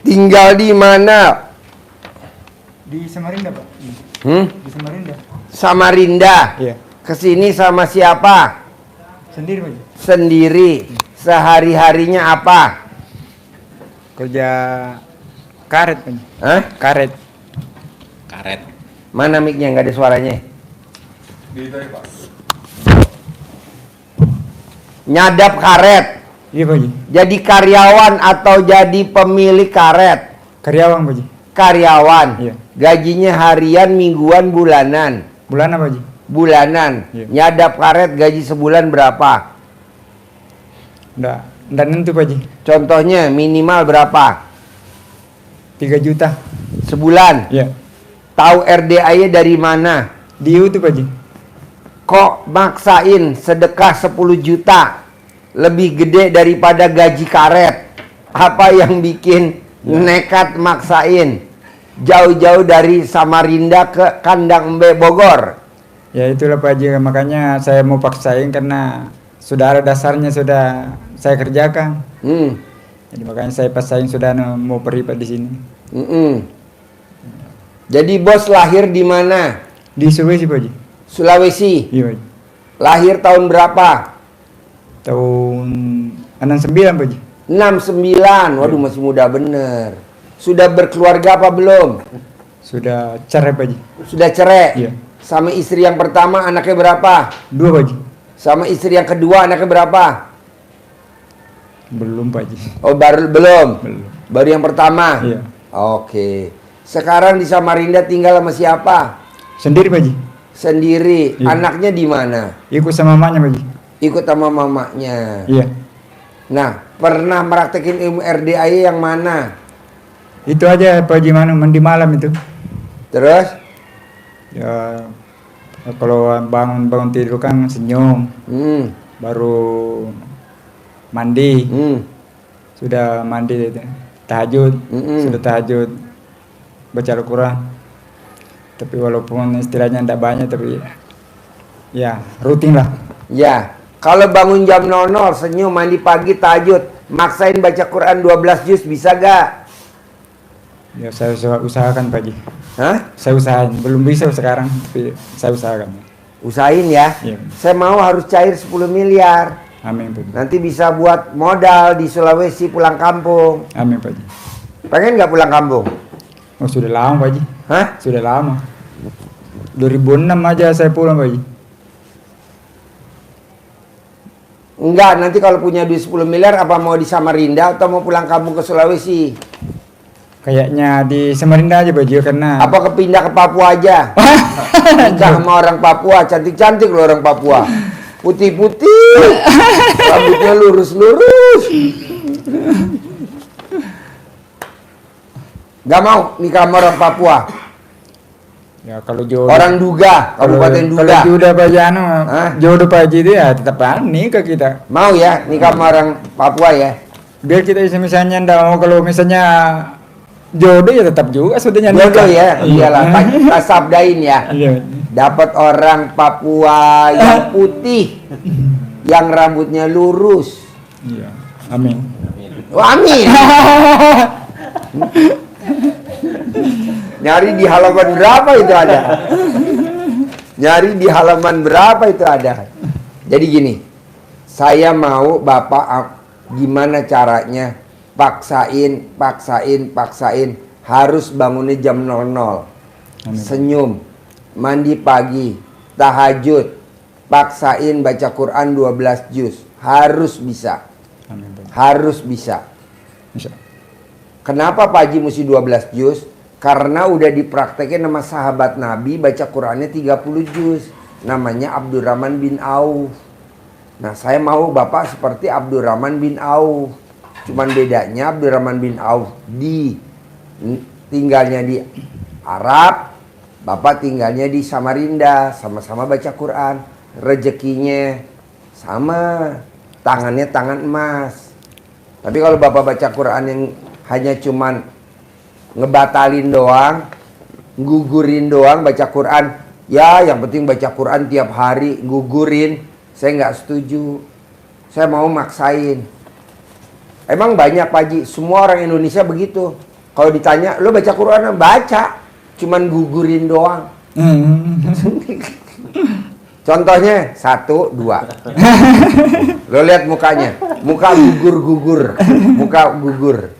Tinggal di mana? Di Samarinda, Pak. Di Samarinda. Samarinda. Iya. Kesini sama siapa? Sendiri, Pak. Sendiri. Sehari-harinya apa? Kerja karet, Pak. Hah? Karet. Karet. Mana mic-nya? Nggak ada suaranya. Nyadap karet. Iya, Pak. Jadi karyawan atau jadi pemilik karet? Karyawan, Pak. Karyawan. Iya. Gajinya harian, mingguan, bulanan. Bulan apa, Pak? Bulanan. Iya. Nyadap karet gaji sebulan berapa? Nggak nentu, Pak. Contohnya minimal berapa? 3 juta. Sebulan. Iya. Tahu RDA-nya dari mana? Di YouTube, Pak. Kok maksain sedekah 10 juta lebih gede daripada gaji karet? Apa yang bikin nekat maksain jauh-jauh dari Samarinda ke Kandang Embe Bogor? Ya itulah, Pak Haji, makanya saya mau paksain karena sudah ada dasarnya, sudah saya kerjakan. Jadi makanya saya paksain, sudah mau pergi, Pak, di sini. Jadi bos lahir di mana? Di Sulawesi, Pak Haji. Sulawesi. Iya, Pak Haji. Lahir tahun berapa? Tahun 69, Pak Haji. 69. Waduh, masih muda bener. Sudah berkeluarga apa belum? Sudah cerai, Pak Haji. Sudah cerai? Iya. Sama istri yang pertama anaknya berapa? 2, Pak Haji. Sama istri yang kedua anaknya berapa? Belum, Pak Haji. Oh, belum. Belum. Baru yang pertama? Iya. Oke. Sekarang di Samarinda tinggal sama siapa? Sendiri, Pak Haji. Sendiri. Iya. Anaknya di mana? Ikut sama mamanya, Pak Haji. Ikut sama mamanya. Iya. Nah, pernah meraktekin ilmu RDA yang mana? Itu aja, Pak Haji, mandi malam itu. Terus? Ya, kalau bangun tidur kan senyum. Baru mandi. Sudah mandi itu. Tahajud. Sudah tahajud. Baca Al-Quran. Tapi walaupun istilahnya tidak banyak, tapi ya rutin lah. Ya, kalau bangun jam 00, senyum, mandi pagi, tahajud, maksain baca Quran 12 juz, bisa gak? Ya, saya usahakan, Pak Haji. Hah? Saya usahain. Belum bisa sekarang, tapi saya usahakan. Usahain ya. Iya. Saya mau harus cair 10 miliar. Amin, Pak Haji. Nanti bisa buat modal di Sulawesi, pulang kampung. Amin, Pak Haji. Pengen gak pulang kampung? Oh, sudah lama, Pak Haji. Hah? Sudah lama. 2006 aja saya pulang, Pak Haji. Enggak, nanti kalau punya duit 10 miliar apa mau di Samarinda atau mau pulang kampung ke Sulawesi? Kayaknya di Samarinda aja, Pak Haji, karena Apa kepindah ke Papua aja? Nikah sama orang Papua, cantik-cantik loh orang Papua. Putih-putih, rambutnya lurus-lurus. Gak mau nikah sama orang Papua? ya kalau jodoh. Orang Duga, Kabupaten Duga. Kalau jodoh Pak Haji, Hah? jodoh Pak Haji itu ya tetap nikah kita. Mau ya nikah sama orang Papua ya? Biar kita misalnya ndak mau, kalau misalnya jodoh ya tetap juga sudahnya nikah. Jodoh ya, iyalah. Kita sabdain ya. Iya. Dapat orang Papua yang putih, yang rambutnya lurus. Iya. Amin. Oh, amin. Nyari di halaman berapa itu ada? Nyari di halaman berapa itu ada? Jadi gini, saya mau Bapak gimana caranya paksain harus bangunnya jam 00. Amin. Senyum, mandi pagi, tahajud, paksain baca Quran 12 juz. Harus bisa. Amin. Harus bisa. Bisa. Kenapa Pak Haji mesti 12 juz? Karena udah dipraktekin sama sahabat Nabi baca Qurannya 30 juz. Namanya Abdurrahman bin Auf. Nah, saya mau Bapak seperti Abdurrahman bin Auf. Cuman bedanya Abdurrahman bin Auf tinggalnya di Arab, Bapak tinggalnya di Samarinda, sama-sama baca Quran. Rezekinya sama, tangannya tangan emas. Tapi kalau Bapak baca Quran yang hanya cuman ngebatalin doang, gugurin doang baca Quran, ya yang penting baca Quran tiap hari, gugurin, saya nggak setuju. Saya mau maksain. Emang banyak Pak Haji, semua orang Indonesia begitu. Kalau ditanya, lo baca Quran? Baca, cuman gugurin doang. Contohnya 1, 2. Lo lihat mukanya, muka gugur, muka gugur,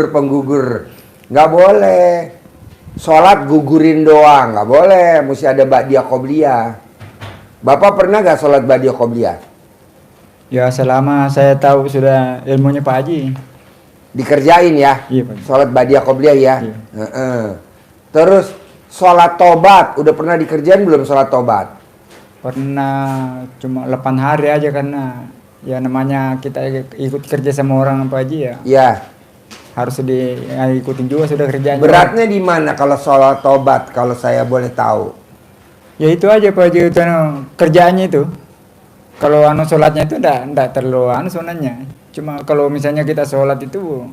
penggugur. Nggak boleh. Sholat gugurin doang, nggak boleh. Mesti ada ba'diyah qobliyah. Bapak pernah nggak sholat ba'diyah qobliyah? Ya selama saya tahu sudah ilmunya Pak Haji. Dikerjain ya? Iya, Pak. Sholat ba'diyah qobliyah ya? Iya. Terus sholat tobat, udah pernah dikerjain belum sholat tobat? Pernah cuma 8 hari aja karena ya namanya kita ikut kerja sama orang Pak Haji ya. Iya. Harus diikutin juga sudah kerjanya. Beratnya di mana kalau sholat tobat, kalau saya boleh tahu? Ya itu aja Pak Haji, itu kerjaannya itu. Kalau sholatnya itu enggak terlalu sunahnya. Cuma kalau misalnya kita sholat itu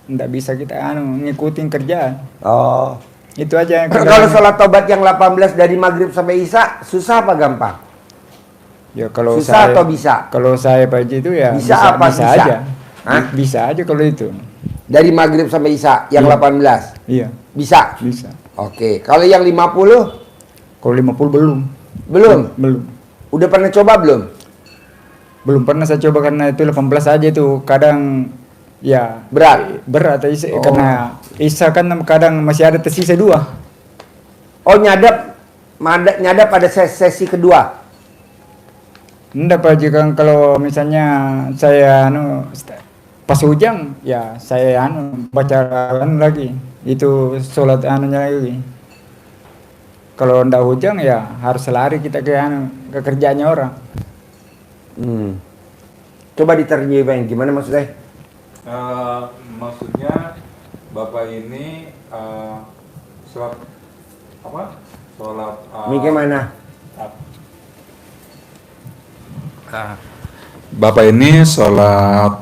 enggak bisa kita ngikutin kerjaan. Oh. Itu aja yang Kalau sholat tobat yang 18 dari maghrib sampai isya, susah apa gampang? Ya kalau Susah saya, atau bisa? Kalau saya Pak Haji itu ya Bisa apa bisa? aja. Hah? Bisa aja kalau itu. Dari maghrib sampai isya yang 18? Iya, Bisa? bisa. Oke. Kalau yang 50? Kalau 50 belum. Belum? Udah pernah coba belum? Belum pernah saya coba karena itu 18 aja itu kadang ya Berat? karena Isa kan kadang masih ada tersisa 2. Oh, nyadap pada sesi kedua? Enggak Pak Haji, kan kalau misalnya saya pas hujan ya saya baca lagi. Itu sholat lagi. Kalau enggak hujan ya harus lari kita ke kerjanya orang. Coba diterjemahin gimana maksudnya? Maksudnya Bapak ini sholat apa? Sholat Mikir mana? Bapak ini sholat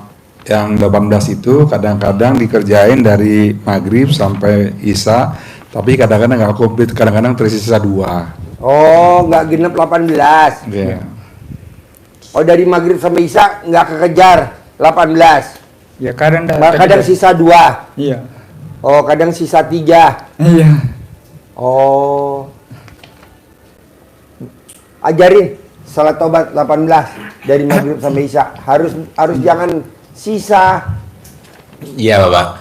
yang 18 itu kadang-kadang dikerjain dari maghrib sampai isya, tapi kadang-kadang nggak komplit, kadang-kadang tersisa 2. Oh, nggak genep 18. Yeah. Oh, dari maghrib sampai isya nggak kekejar 18. Ya kadang Kadang sisa 2. Iya. Oh, kadang sisa 3. Iya. Oh. Ajarin salat tobat 18 dari maghrib sampai isya. Harus jangan sisa. Iya Bapak.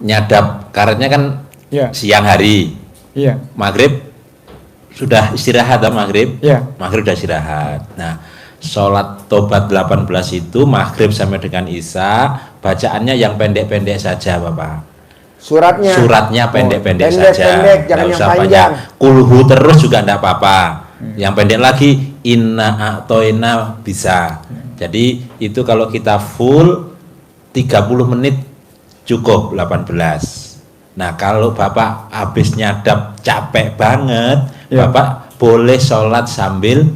Nyadap karetnya kan Iya. siang hari. Iya. Maghrib sudah istirahat maghrib. Iya. Maghrib sudah istirahat. Nah, sholat tobat 18 itu maghrib sampai dengan isya, bacaannya yang pendek-pendek saja Bapak. Suratnya pendek-pendek saja. Pendek, jangan Nggak yang usah panjang. banyak. Kulhu terus juga enggak apa-apa. Yang pendek lagi inna a'toina bisa. Jadi itu kalau kita full 30 menit cukup 18. Nah, kalau Bapak habis nyadap capek banget, Ya. Bapak boleh sholat sambil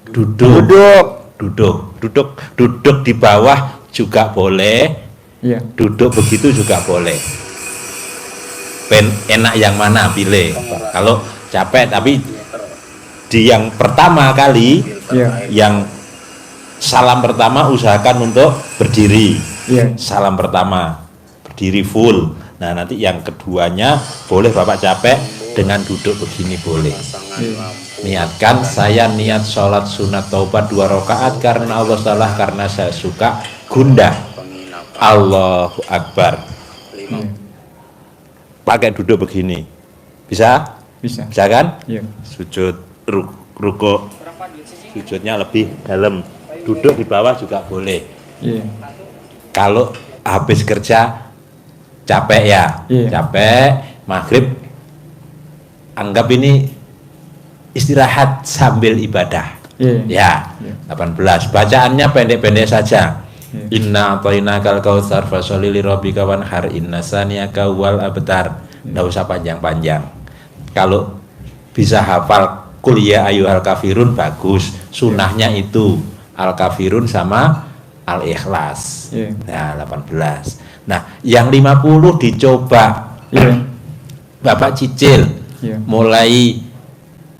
duduk di bawah juga boleh. Iya. Duduk begitu juga boleh. Enak yang mana pilih. Kalau capek tapi di yang pertama kali, Iya. yang salam pertama usahakan untuk berdiri. Iya. Salam pertama berdiri full. Nah, nanti yang keduanya boleh Bapak capek dengan duduk begini boleh. Niatkan saya niat sholat sunat taubat 2 rakaat karena Allah Ta'ala, karena saya suka gundah. Allahu Akbar. Pakai duduk begini. Bisa? Bisa. Bisa kan? Iya. Sujud ruko. Sujudnya lebih dalam. Duduk di bawah juga boleh. Iya. Kalau habis kerja capek ya, Iya. capek maghrib, anggap ini istirahat sambil ibadah. Iya. Ya, Iya. 18. Bacaannya pendek-pendek saja. Iya. Inna a'tainakal kautsar fasholli lirabbika wanhar inna saniyaka wal abtar. Nggak usah panjang-panjang. Kalau bisa hafal Qul ya ayyuhal kafirun bagus. Sunahnya itu Al-Kafirun sama Al-Ikhlas. Iya. Nah, 18. Nah, yang 50 dicoba. Iya. Bapak cicil. Iya. Mulai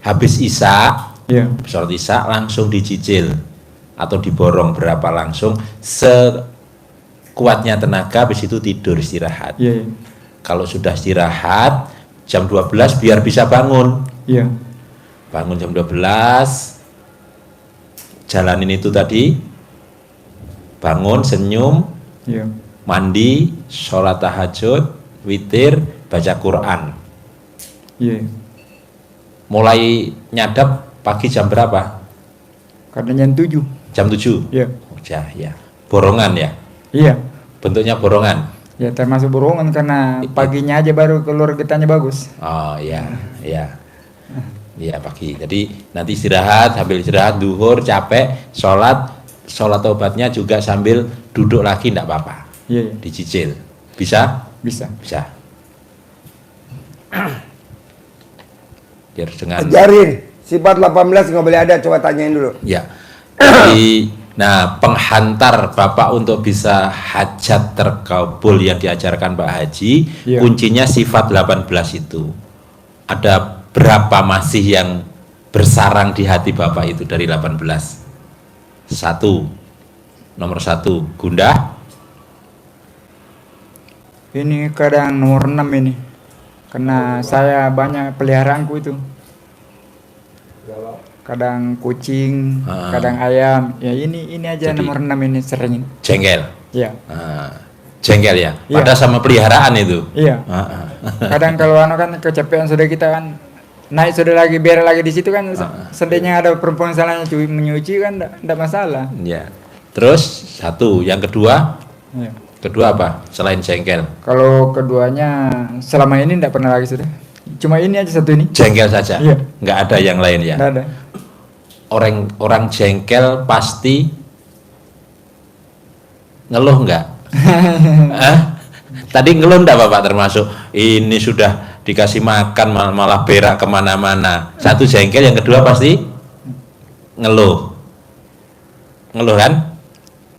habis isya, Iya. sholat isya langsung dicicil atau diborong berapa langsung sekuatnya tenaga, habis itu tidur istirahat. Iya. kalau sudah istirahat jam 12 biar bisa bangun. Iya. Bangun jam 12, jalanin itu tadi, bangun, senyum, Iya. mandi, sholat tahajud, witir, baca Quran. Iya. Mulai nyadap pagi jam berapa? Kadang jam 7. Jam 7? Iya. Ya. Borongan ya? Iya. Bentuknya borongan? Ya termasuk borongan karena paginya aja baru keluar getahnya bagus. Oh ya. Iya pagi. Jadi nanti istirahat, sambil istirahat duhur capek, sholat taubatnya juga sambil duduk lagi enggak apa-apa. Iya. Dicicil. Bisa? Bisa. Biar dengan Ajarin sifat 18 nggak boleh ada, coba tanyain dulu. ya. Jadi nah, penghantar Bapak untuk bisa hajat terkabul yang diajarkan Pak Haji, Iya. kuncinya sifat 18 itu. Ada berapa masih yang bersarang di hati Bapak itu dari 18? Nomor satu, gundah. Ini kadang nomor 6 ini. Karena saya banyak peliharaanku itu. Kadang kucing, kadang ayam. Ya ini aja Jadi- nomor 6 ini sering. Jengkel. Iya. Jengkel ya. Iya. Pada sama peliharaan itu. Iya. Kadang kalau kan kecapean sudah kita kan naik sudah lagi biar lagi di situ kan seandainya ada perempuan salahnya menyuci kan enggak masalah. Ya. Terus satu, yang kedua Iya. apa? Selain jengkel. Kalau keduanya selama ini enggak pernah lagi sudah. Cuma ini aja satu ini. Jengkel saja. Iya. Nggak ada yang lain ya. Enggak ada. Orang jengkel pasti ngeluh nggak? Hah? Tadi ngeluh nggak Bapak termasuk? Ini sudah dikasih makan malah berak kemana-mana. Satu jengkel, yang kedua pasti ngeluh. Ngeluh kan?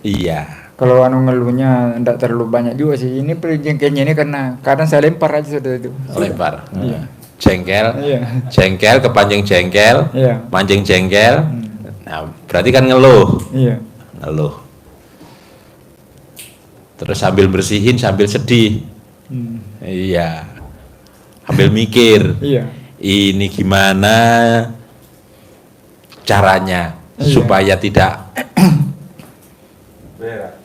Iya. Kalau ngeluhnya enggak terlalu banyak juga sih. Ini jengkelnya ini karena kadang saya lempar aja sudah itu. Lempar. Iya. Jengkel. Iya. Jengkel kepancing jengkel. Iya. Mancing jengkel. Nah, berarti kan ngeluh. Iya. Ngeluh. Terus sambil bersihin sambil sedih. Iya. Sambil mikir. Iya. Ini gimana caranya Iya. supaya tidak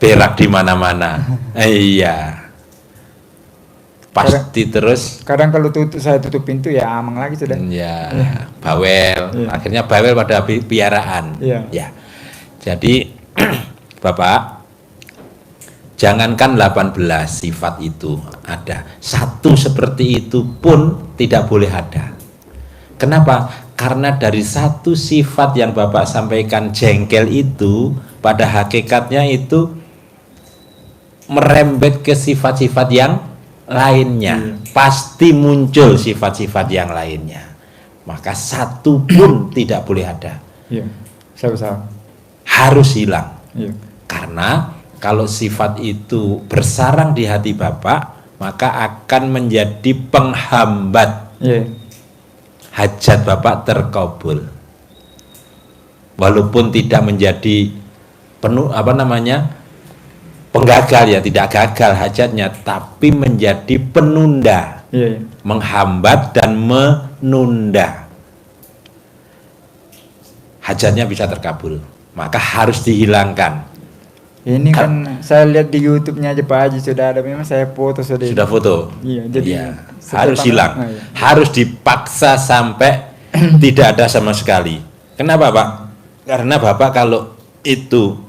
berak di mana-mana. Iya. Pasti terus Kadang kalau saya tutup pintu ya amang lagi sudah. ya bawel. Iya. Akhirnya bawel pada piaraan. Iya. Ya. Jadi Bapak, jangankan 18 sifat itu ada, satu seperti itu pun tidak boleh ada. Kenapa? Karena dari satu sifat yang Bapak sampaikan jengkel itu pada hakikatnya itu merembet ke sifat-sifat yang lainnya. Pasti muncul sifat-sifat yang lainnya. Maka satu pun tidak boleh ada. Iya. Saya usaha. Harus hilang. Iya. Karena kalau sifat itu bersarang di hati Bapak, maka akan menjadi penghambat Iya. hajat Bapak terkabul. Walaupun tidak menjadi penggagal ya, tidak gagal hajatnya, tapi menjadi penunda, Iya. menghambat dan menunda. Hajatnya bisa terkabul, maka harus dihilangkan. Ini kan saya lihat di YouTube-nya aja Pak Haji sudah ada, memang saya foto sudah. Sudah foto. Iya, jadi Iya, setiap harus tanggal- hilang. iya. Harus dipaksa sampai tidak ada sama sekali. Kenapa, Pak? Karena Bapak kalau itu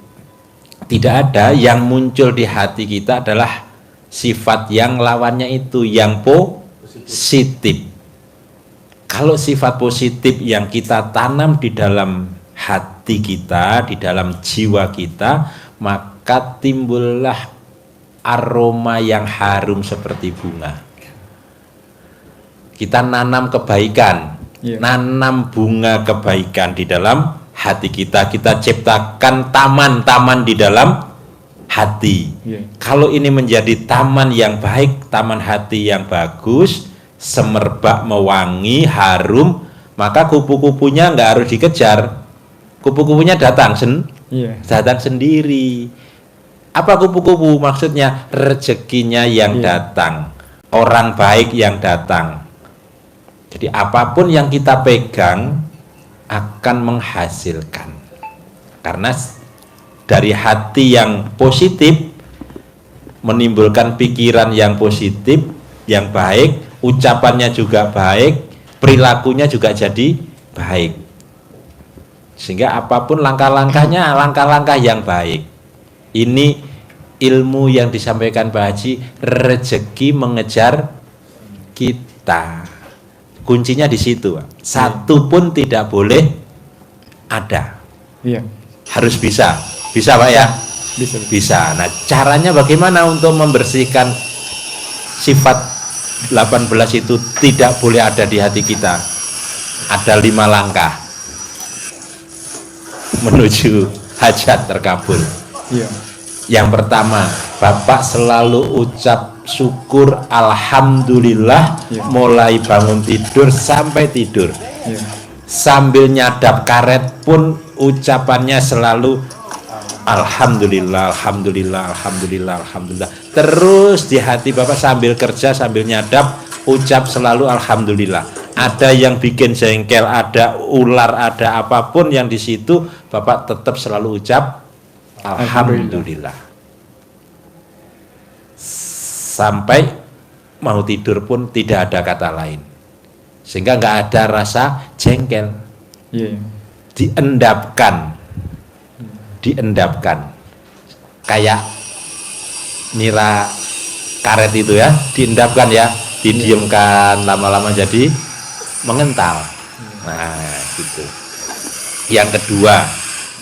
tidak ada, yang muncul di hati kita adalah sifat yang lawannya itu, yang positif. Kalau sifat positif yang kita tanam di dalam hati kita, di dalam jiwa kita, maka timbullah aroma yang harum seperti bunga. Kita nanam kebaikan, Iya. nanam bunga kebaikan di dalam hati kita. Kita ciptakan taman-taman di dalam hati. Iya. Kalau ini menjadi taman yang baik, taman hati yang bagus, semerbak, mewangi, harum, maka kupu-kupunya nggak harus dikejar. Kupu-kupunya datang Iya. datang sendiri. Apa kupu-kupu? Maksudnya rezekinya yang Iya. datang. orang baik yang datang. Jadi apapun yang kita pegang akan menghasilkan. Karena dari hati yang positif menimbulkan pikiran yang positif, yang baik, ucapannya juga baik, perilakunya juga jadi baik. Sehingga apapun langkah-langkahnya, langkah-langkah yang baik. Ini ilmu yang disampaikan Pak Haji, rezeki mengejar kita. Kuncinya di situ. Satu pun tidak boleh ada. Iya. Harus bisa. Bisa Pak ya? Bisa. Bisa. Nah, caranya bagaimana untuk membersihkan sifat 18 itu tidak boleh ada di hati kita? Ada 5 langkah menuju hajat terkabul. Iya. Yang pertama, Bapak selalu ucap syukur alhamdulillah mulai bangun tidur sampai tidur. Iya. Sambil nyadap karet pun ucapannya selalu alhamdulillah, alhamdulillah, alhamdulillah, alhamdulillah. Terus di hati Bapak sambil kerja, sambil nyadap, ucap selalu alhamdulillah. Ada yang bikin jengkel, ada ular, ada apapun yang di situ, Bapak tetap selalu ucap alhamdulillah. Sampai mau tidur pun tidak ada kata lain. Sehingga nggak ada rasa jengkel. Iya. Diendapkan. Kayak nira karet itu ya, diendapkan ya, didiamkan, lama-lama jadi mengental. Nah, gitu. Yang kedua,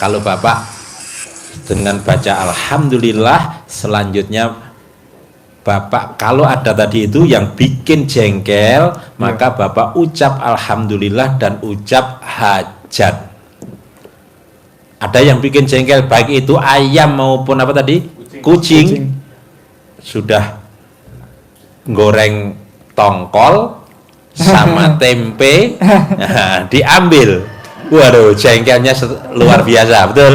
kalau Bapak dengan baca alhamdulillah, selanjutnya Bapak kalau ada tadi itu yang bikin jengkel, maka Bapak ucap alhamdulillah dan ucap hajat. Ada yang bikin jengkel, baik itu ayam maupun apa tadi? Kucing. Sudah goreng tongkol sama tempe, nah, diambil. Waduh, jengkelnya luar biasa, betul.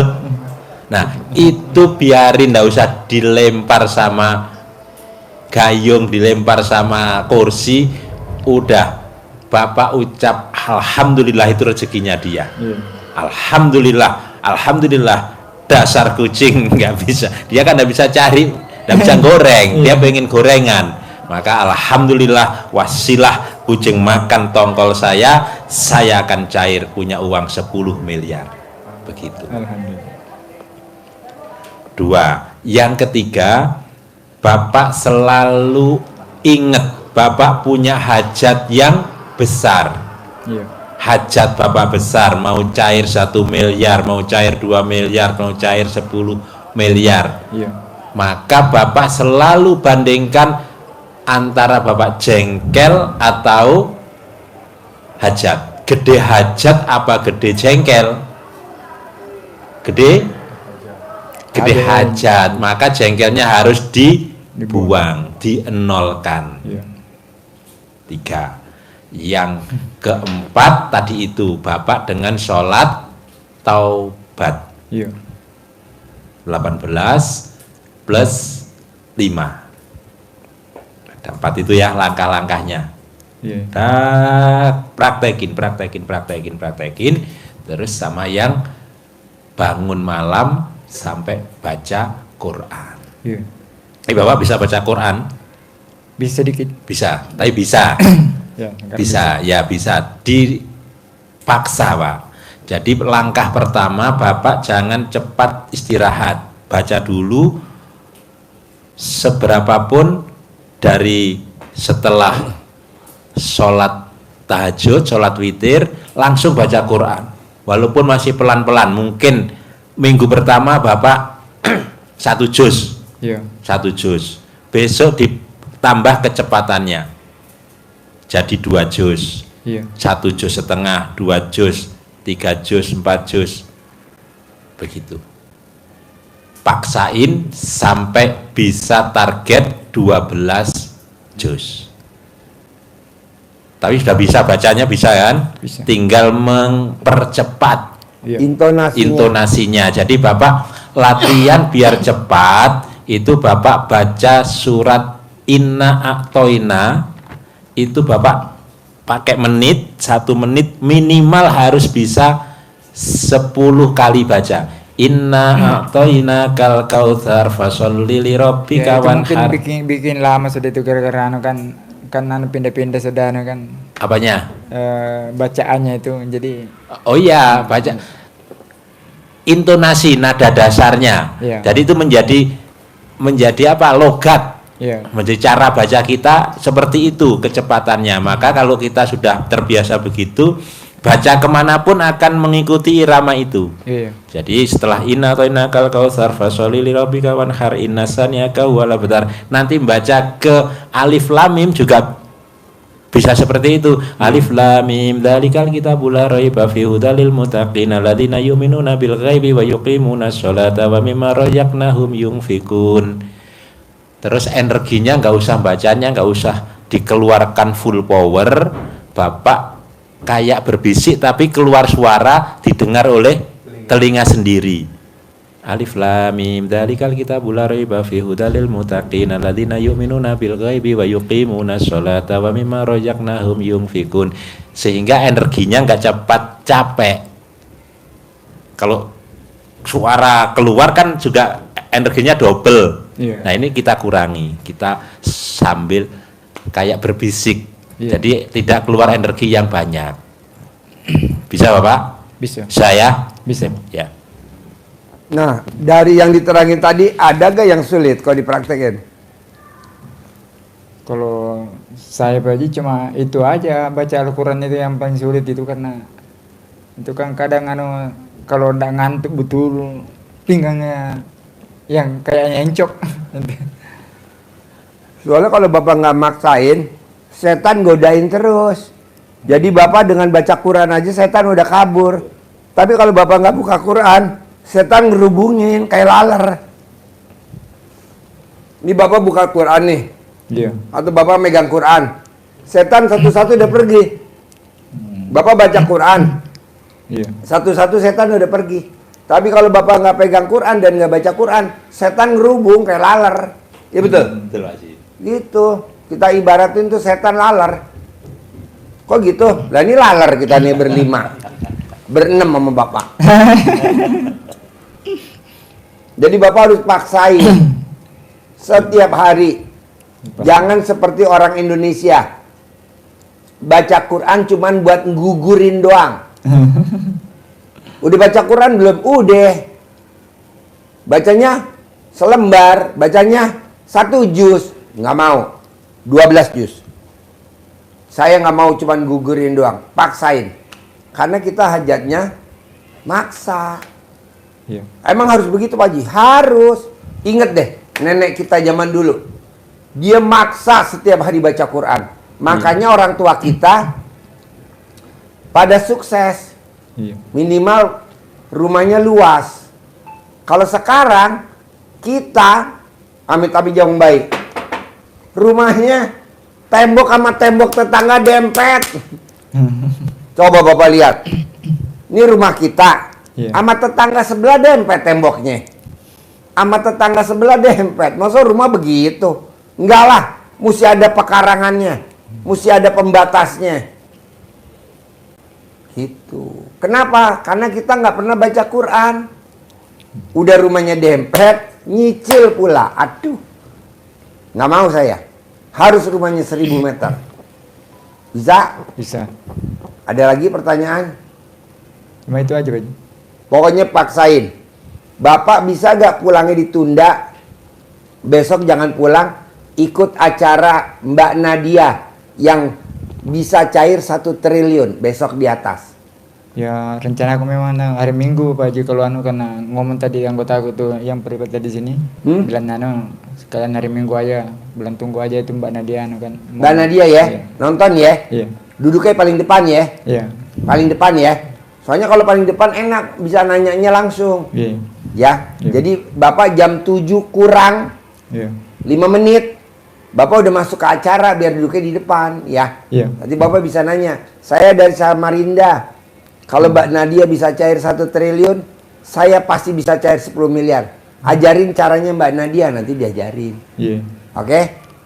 Nah, itu biarin, nggak usah dilempar sama gayung, dilempar sama kursi. Udah, Bapak ucap alhamdulillah, itu rezekinya dia. Alhamdulillah, alhamdulillah. Dasar kucing nggak bisa, dia kan nggak bisa cari, nggak bisa goreng, dia pengen gorengan. Maka alhamdulillah, wasilah kucing makan tongkol saya akan cair, punya uang 10 miliar. Begitu. Alhamdulillah. 2. Yang ketiga, Bapak selalu ingat Bapak punya hajat yang besar. Iya. Hajat Bapak besar, mau cair 1 miliar, mau cair 2 miliar, mau cair 10 miliar. Iya. Maka Bapak selalu bandingkan antara Bapak jengkel atau hajat. Gede hajat apa gede jengkel? Gede hajat, maka jengkelnya harus dibuang, dienolkan. Iya. 3. Yang keempat tadi itu Bapak dengan sholat taubat. Iya. 18 plus 5. Ada 4 itu ya langkah-langkahnya. Iya. Praktekin. Terus sama yang bangun malam sampai baca Quran. Iya. Bapak bisa baca Quran? Bisa dikit. Bisa, tapi bisa. Ya, bisa dipaksa Pak. Jadi langkah pertama Bapak jangan cepat istirahat, baca dulu seberapapun dari setelah sholat tahajud, sholat witir langsung baca Quran, walaupun masih pelan-pelan. Mungkin minggu pertama Bapak 1 juz, Iya. 1 juz, besok ditambah kecepatannya jadi 2 juz, Iya. 1 juz setengah, 2 juz, 3 juz, 4 juz, begitu. Paksain sampai bisa target 12 juz. Tapi sudah bisa bacanya, bisa kan? Bisa. Tinggal mempercepat Iya. intonasinya. Jadi Bapak latihan biar cepat, itu Bapak baca surat inna a'toina itu Bapak pakai menit, 1 menit minimal harus bisa 10 kali baca. Inna a'toina kal kautsar fasholli li rabbika Ya, itu mungkin wanhar. bikin lama sudah itu gara-gara anu kan anu pindah-pindah sudah anu kan Apanya? bacaannya itu jadi Oh iya, baca intonasi nada dasarnya. Iya. Jadi itu menjadi apa? Logat. ya Menjadi cara baca kita seperti itu kecepatannya. Maka kalau kita sudah terbiasa begitu, baca kemanapun akan mengikuti irama itu. iya Jadi setelah inna atau inna kal kautsar fasholli li rabbika wanhar inna saniyaka wal abtar. Nanti baca ke alif lam mim juga bisa seperti itu. Alif lam mim dzalikal kitabul la raiba fihi hudal lil muttaqin alladzina yu'minuna bil ghaibi wa yuqimunas sholata wa mimma razaqnahum yunfikun. Terus energinya nggak usah bacanya, nggak usah dikeluarkan full power. Bapak kayak berbisik tapi keluar suara didengar oleh telinga sendiri. Alif lam mim dzalikal kitabul la raiba fihi hudal lil muttaqin alladzina yu'minuna bil ghaibi wa yuqimunas sholata wa mimma razaqnahum yunfikun. Sehingga energinya nggak cepat capek. Kalau suara keluar kan juga energinya double. Iya. Nah ini kita kurangi, kita sambil kayak berbisik, Iya. jadi tidak keluar energi yang banyak. Bisa Bapak? bisa Saya? bisa Ya. Nah, dari yang diterangin tadi, ada gak yang sulit kalau dipraktekin? kalau saya bagi cuma itu aja baca Al-Quran itu yang paling sulit itu karena itu kan kadang anu kalau ndak ngantuk betul pinggangnya yang kayaknya encok. Soalnya kalau Bapak nggak maksain, setan godain terus. Jadi Bapak dengan baca Quran aja setan udah kabur. Tapi kalau Bapak nggak buka Quran, setan ngerubungin kayak laler. Ini Bapak buka Quran nih, Iya. atau Bapak megang Quran. Setan satu-satu udah pergi. Bapak baca Quran, Iya. satu-satu setan udah pergi. Tapi kalau Bapak nggak pegang Quran dan nggak baca Quran, setan ngerubung kayak laler. Ya betul? Betul Pak Haji. Gitu. Kita ibaratin tuh setan laler. Kok gitu? Lah ini laler kita nih berlima. Berenam sama Bapak. Jadi Bapak harus paksain. Setiap hari. Jangan seperti orang Indonesia. Baca Quran cuman buat ngugurin doang. Udah baca Quran belum? Udah. Bacanya selembar, bacanya 1 juz. Nggak mau. 12 juz. Saya nggak mau cuman gugurin doang. Paksain. Karena kita hajatnya maksa. Iya. Emang harus begitu Pak Haji? Harus. Ingat deh, nenek kita zaman dulu. Dia maksa setiap hari baca Quran. Makanya orang tua kita pada sukses. Iya. Minimal rumahnya luas. Kalau sekarang kita amit-amit jauh baik. Rumahnya tembok sama tembok tetangga dempet. Coba Bapak lihat. Ini rumah kita. Iya. Sama tetangga sebelah dempet temboknya. Sama tetangga sebelah dempet. Masa rumah begitu? Enggak lah. Mesti ada pekarangannya. Mesti ada pembatasnya. Gitu. Kenapa? Karena kita nggak pernah baca Quran. Udah rumahnya dempet, nyicil pula. Aduh. Nggak mau saya. Harus rumahnya 1000 meter. Bisa? Bisa. Ada lagi pertanyaan? Cuma itu aja, Pak. Pokoknya paksain. Bapak bisa gak pulangnya ditunda? Besok jangan pulang. Ikut acara Mbak Nadia yang bisa cair 1 triliun besok di atas. Ya rencana aku memang hari Minggu Pak Haji kalau anu karena ngomong tadi anggota aku tuh yang pribadi di sini bilang anu sekalian hari Minggu aja bilang tunggu aja itu Mbak Nadia anu kan Mbak Nadia ya, Iya. nonton ya. Iya. Duduknya paling depan ya. Iya. Paling depan ya. Soalnya kalau paling depan enak bisa nanyanya langsung. Iya. Ya. Iya. Jadi Bapak jam 7 kurang Iya. 5 menit Bapak udah masuk ke acara biar duduknya di depan ya. Iya. Nanti Bapak bisa nanya, saya dari Samarinda. Kalau Mbak Nadia bisa cair 1 triliun, saya pasti bisa cair 10 miliar. Ajarin caranya Mbak Nadia, nanti diajarin. Iya. Oke?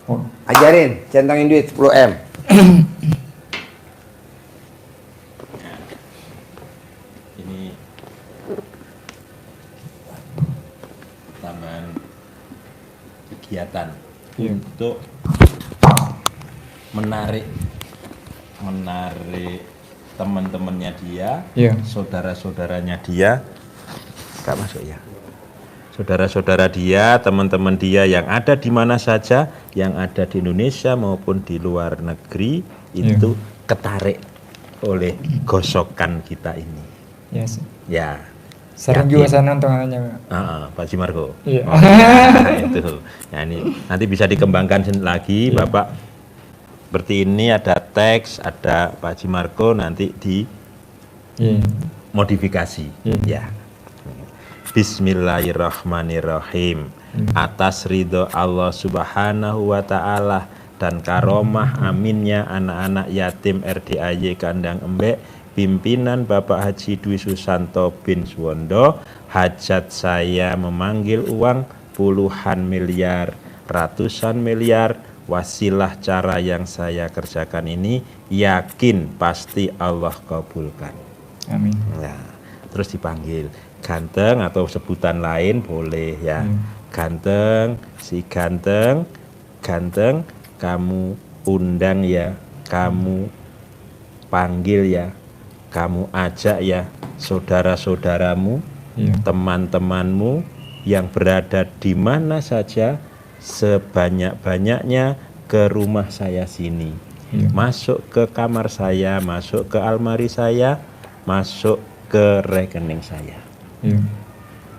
Oh. Ajarin, centangin duit 10 M. Ini tambahan kegiatan Iya. untuk menarik teman-temannya dia, Iya. saudara-saudaranya dia, nggak masuk ya. Saudara-saudara dia, teman-teman dia yang ada di mana saja, yang ada di Indonesia maupun di luar negeri, itu ketarik oleh gosokan kita ini. Iya sih. Ya. Sering yakin. juga saya nonton aja. Pak Jimarko. Iya. Oh, ya, itu. Ya, ini nanti bisa dikembangkan lagi, Iya. Bapak. Seperti ini ada teks, ada Pak Jimarko nanti Iya. dimodifikasi. Iya. Ya. Bismillahirrahmanirrahim. Atas ridho Allah Subhanahu wa Ta'ala dan karomah aminnya anak-anak yatim RDAY Kandang Embek, pimpinan Bapak Haji Dwi Susanto bin Suwondo, hajat saya memanggil uang puluhan miliar, ratusan miliar, wasilah cara yang saya kerjakan ini yakin pasti Allah kabulkan. Amin. Nah, terus dipanggil ganteng atau sebutan lain boleh ya. Ganteng, si ganteng, ganteng, kamu undang ya, kamu panggil ya, kamu ajak ya saudara-saudaramu, Iya. teman-temanmu yang berada di mana saja, sebanyak-banyaknya ke rumah saya sini. Iya. Masuk ke kamar saya, masuk ke almari saya, masuk ke rekening saya. Iya.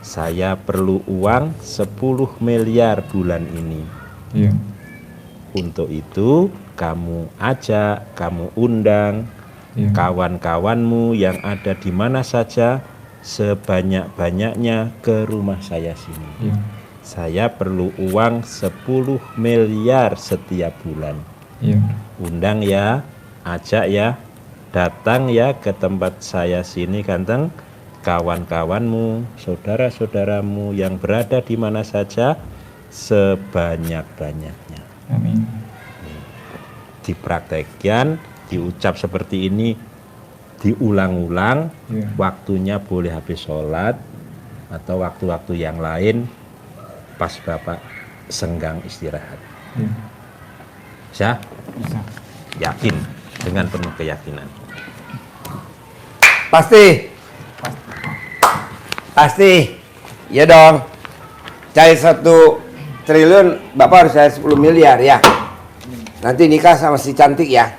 Saya perlu uang 10 miliar bulan ini. Iya. Untuk itu kamu ajak, kamu undang Iya. kawan-kawanmu yang ada di mana saja, sebanyak-banyaknya ke rumah saya sini. Iya. Saya perlu uang 10 miliar setiap bulan. Iya. Undang ya, ajak ya, datang ya ke tempat saya sini ganteng, kawan-kawanmu, saudara-saudaramu yang berada di mana saja, sebanyak-banyaknya. Amin. Dipraktekkan, diucap seperti ini, diulang-ulang, Iya. waktunya boleh habis sholat atau waktu-waktu yang lain pas Bapak senggang istirahat. Iya. Bisa? Bisa. Yakin, dengan penuh keyakinan. Pasti. Pasti. Ya dong. Cari 1 triliun, Bapak harus cari 10 miliar ya. Nanti nikah sama si cantik ya.